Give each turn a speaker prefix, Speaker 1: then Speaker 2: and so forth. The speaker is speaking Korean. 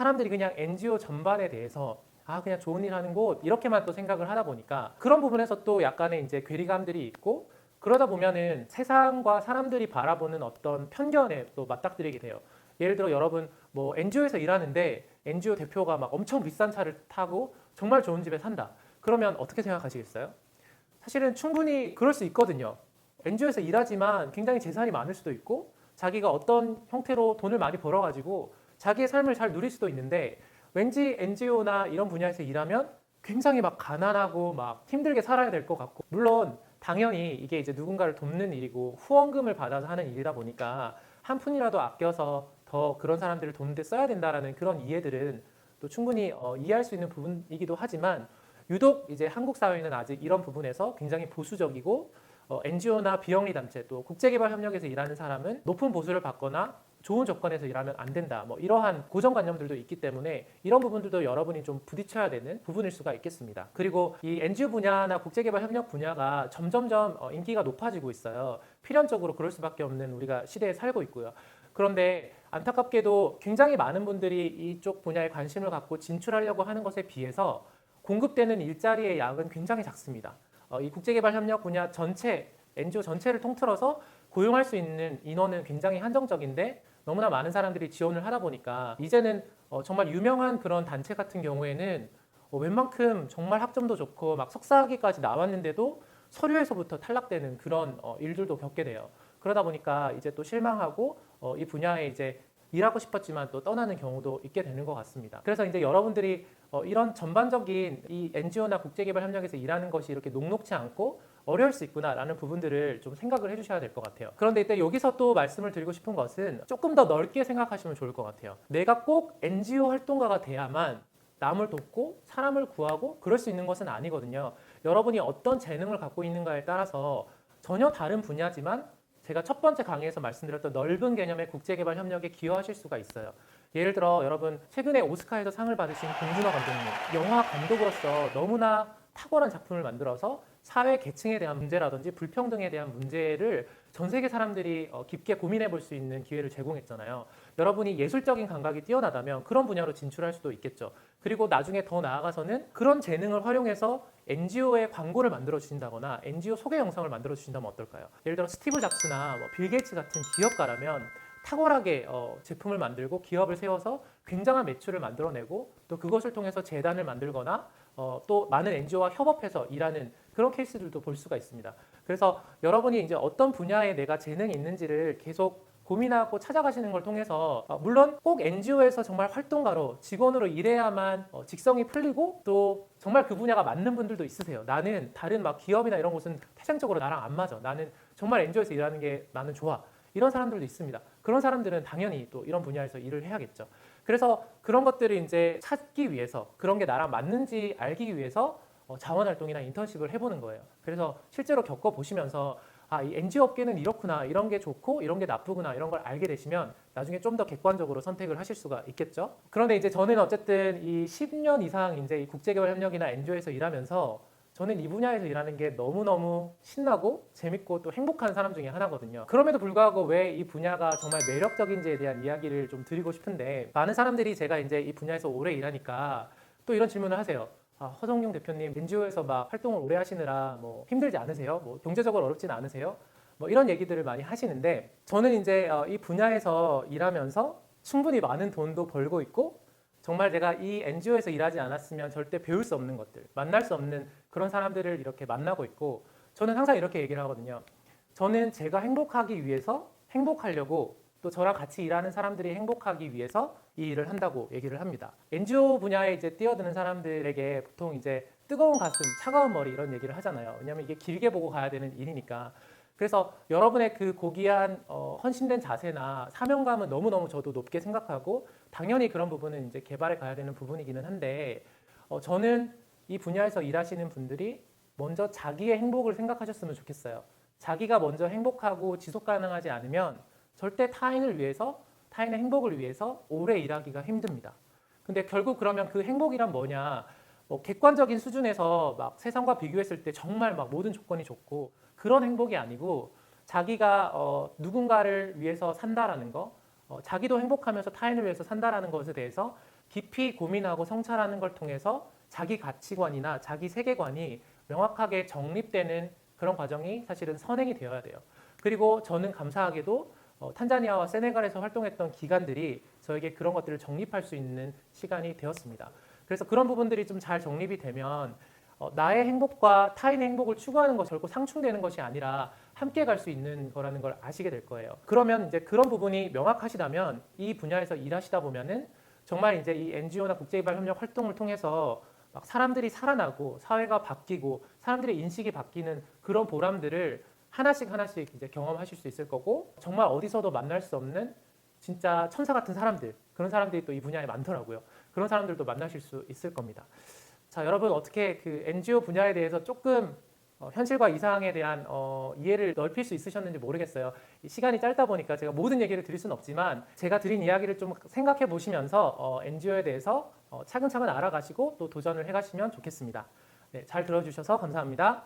Speaker 1: 사람들이 그냥 NGO 전반에 대해서 그냥 좋은 일 하는 곳 이렇게만 또 생각을 하다 보니까 그런 부분에서 또 약간의 이제 괴리감들이 있고 그러다 보면은 세상과 사람들이 바라보는 어떤 편견에 또 맞닥뜨리게 돼요. 예를 들어 여러분 뭐 NGO에서 일하는데 NGO 대표가 막 엄청 비싼 차를 타고 정말 좋은 집에 산다. 그러면 어떻게 생각하시겠어요? 사실은 충분히 그럴 수 있거든요. NGO에서 일하지만 굉장히 재산이 많을 수도 있고 자기가 어떤 형태로 돈을 많이 벌어가지고 자기의 삶을 잘 누릴 수도 있는데 왠지 NGO나 이런 분야에서 일하면 굉장히 막 가난하고 막 힘들게 살아야 될 것 같고 물론 당연히 이게 이제 누군가를 돕는 일이고 후원금을 받아서 하는 일이다 보니까 한 푼이라도 아껴서 더 그런 사람들을 돕는 데 써야 된다라는 그런 이해들은 또 충분히 이해할 수 있는 부분이기도 하지만 유독 이제 한국 사회는 아직 이런 부분에서 굉장히 보수적이고 NGO나 비영리 단체 또 국제개발협력에서 일하는 사람은 높은 보수를 받거나 좋은 조건에서 일하면 안 된다. 뭐 이러한 고정관념들도 있기 때문에 이런 부분들도 여러분이 좀 부딪혀야 되는 부분일 수가 있겠습니다. 그리고 이 NGO 분야나 국제개발협력 분야가 점점점 인기가 높아지고 있어요. 필연적으로 그럴 수밖에 없는 우리가 시대에 살고 있고요. 그런데 안타깝게도 굉장히 많은 분들이 이쪽 분야에 관심을 갖고 진출하려고 하는 것에 비해서 공급되는 일자리의 양은 굉장히 작습니다. 이 국제개발협력 분야 전체, NGO 전체를 통틀어서 고용할 수 있는 인원은 굉장히 한정적인데 너무나 많은 사람들이 지원을 하다 보니까 이제는 정말 유명한 그런 단체 같은 경우에는 웬만큼 정말 학점도 좋고 막 석사학위까지 나왔는데도 서류에서부터 탈락되는 그런 일들도 겪게 돼요. 그러다 보니까 이제 또 실망하고 이 분야에 이제 일하고 싶었지만 또 떠나는 경우도 있게 되는 것 같습니다. 그래서 이제 여러분들이 이런 전반적인 이 NGO나 국제개발협력에서 일하는 것이 이렇게 녹록지 않고 어려울 수 있구나라는 부분들을 좀 생각을 해주셔야 될 것 같아요. 그런데 이때 여기서 또 말씀을 드리고 싶은 것은 조금 더 넓게 생각하시면 좋을 것 같아요. 내가 꼭 NGO 활동가가 돼야만 남을 돕고 사람을 구하고 그럴 수 있는 것은 아니거든요. 여러분이 어떤 재능을 갖고 있는가에 따라서 전혀 다른 분야지만 제가 첫 번째 강의에서 말씀드렸던 넓은 개념의 국제개발 협력에 기여하실 수가 있어요. 예를 들어 여러분 최근에 오스카에서 상을 받으신 봉준호 감독님, 영화 감독으로서 너무나 탁월한 작품을 만들어서 사회 계층에 대한 문제라든지 불평등에 대한 문제를 전 세계 사람들이 깊게 고민해 볼 수 있는 기회를 제공했잖아요. 여러분이 예술적인 감각이 뛰어나다면 그런 분야로 진출할 수도 있겠죠. 그리고 나중에 더 나아가서는 그런 재능을 활용해서 NGO의 광고를 만들어 주신다거나 NGO 소개 영상을 만들어 주신다면 어떨까요? 예를 들어 스티브 잡스나 빌 게이츠 같은 기업가라면 탁월하게 제품을 만들고 기업을 세워서 굉장한 매출을 만들어내고 또 그것을 통해서 재단을 만들거나 또 많은 NGO와 협업해서 일하는 그런 케이스들도 볼 수가 있습니다. 그래서 여러분이 이제 어떤 분야에 내가 재능이 있는지를 계속 고민하고 찾아가시는 걸 통해서 물론 꼭 NGO에서 정말 활동가로 직원으로 일해야만 직성이 풀리고 또 정말 그 분야가 맞는 분들도 있으세요. 나는 다른 막 기업이나 이런 곳은 태생적으로 나랑 안 맞아. 나는 정말 NGO에서 일하는 게 나는 좋아. 이런 사람들도 있습니다. 그런 사람들은 당연히 또 이런 분야에서 일을 해야겠죠. 그래서 그런 것들을 이제 찾기 위해서 그런 게 나랑 맞는지 알기 위해서 자원활동이나 인턴십을 해보는 거예요. 그래서 실제로 겪어보시면서 이 NGO 업계는 이렇구나, 이런 게 좋고 이런 게 나쁘구나 이런 걸 알게 되시면 나중에 좀 더 객관적으로 선택을 하실 수가 있겠죠. 그런데 이제 저는 어쨌든 이 10년 이상 이제 이 국제개발협력이나 NGO에서 일하면서 저는 이 분야에서 일하는 게 너무너무 신나고 재밌고 또 행복한 사람 중에 하나거든요. 그럼에도 불구하고 왜 이 분야가 정말 매력적인지에 대한 이야기를 좀 드리고 싶은데 많은 사람들이 제가 이제 이 분야에서 오래 일하니까 또 이런 질문을 하세요. 허성용 대표님 NGO에서 막 활동을 오래 하시느라 뭐 힘들지 않으세요? 뭐 경제적으로 어렵지는 않으세요? 뭐 이런 얘기들을 많이 하시는데 저는 이제 이 분야에서 일하면서 충분히 많은 돈도 벌고 있고 정말 제가 이 NGO에서 일하지 않았으면 절대 배울 수 없는 것들, 만날 수 없는 그런 사람들을 이렇게 만나고 있고 저는 항상 이렇게 얘기를 하거든요. 저는 제가 행복하기 위해서 행복하려고 또 저랑 같이 일하는 사람들이 행복하기 위해서 이 일을 한다고 얘기를 합니다. NGO 분야에 이제 뛰어드는 사람들에게 보통 이제 뜨거운 가슴, 차가운 머리 이런 얘기를 하잖아요. 왜냐하면 이게 길게 보고 가야 되는 일이니까. 그래서 여러분의 그 고귀한 헌신된 자세나 사명감은 너무너무 저도 높게 생각하고 당연히 그런 부분은 이제 개발해 가야 되는 부분이기는 한데 저는 이 분야에서 일하시는 분들이 먼저 자기의 행복을 생각하셨으면 좋겠어요. 자기가 먼저 행복하고 지속 가능하지 않으면 절대 타인을 위해서 타인의 행복을 위해서 오래 일하기가 힘듭니다. 근데 결국 그러면 그 행복이란 뭐냐? 객관적인 수준에서 막 세상과 비교했을 때 정말 막 모든 조건이 좋고 그런 행복이 아니고 자기가 누군가를 위해서 산다라는 거, 자기도 행복하면서 타인을 위해서 산다라는 것에 대해서 깊이 고민하고 성찰하는 걸 통해서 자기 가치관이나 자기 세계관이 명확하게 정립되는 그런 과정이 사실은 선행이 되어야 돼요. 그리고 저는 감사하게도 탄자니아와 세네갈에서 활동했던 기관들이 저에게 그런 것들을 정립할 수 있는 시간이 되었습니다. 그래서 그런 부분들이 좀 잘 정립이 되면 나의 행복과 타인의 행복을 추구하는 것이 결코 상충되는 것이 아니라 함께 갈 수 있는 거라는 걸 아시게 될 거예요. 그러면 이제 그런 부분이 명확하시다면 이 분야에서 일하시다 보면은 정말 이제 이 NGO나 국제개발협력 활동을 통해서 막 사람들이 살아나고 사회가 바뀌고 사람들의 인식이 바뀌는 그런 보람들을 하나씩 하나씩 이제 경험하실 수 있을 거고 정말 어디서도 만날 수 없는 진짜 천사 같은 사람들 그런 사람들이 또 이 분야에 많더라고요. 그런 사람들도 만나실 수 있을 겁니다. 자, 여러분 어떻게 그 NGO 분야에 대해서 조금 현실과 이상에 대한 이해를 넓힐 수 있으셨는지 모르겠어요. 시간이 짧다 보니까 제가 모든 얘기를 드릴 수는 없지만 제가 드린 이야기를 좀 생각해 보시면서 NGO에 대해서 차근차근 알아가시고 또 도전을 해가시면 좋겠습니다. 네, 잘 들어주셔서 감사합니다.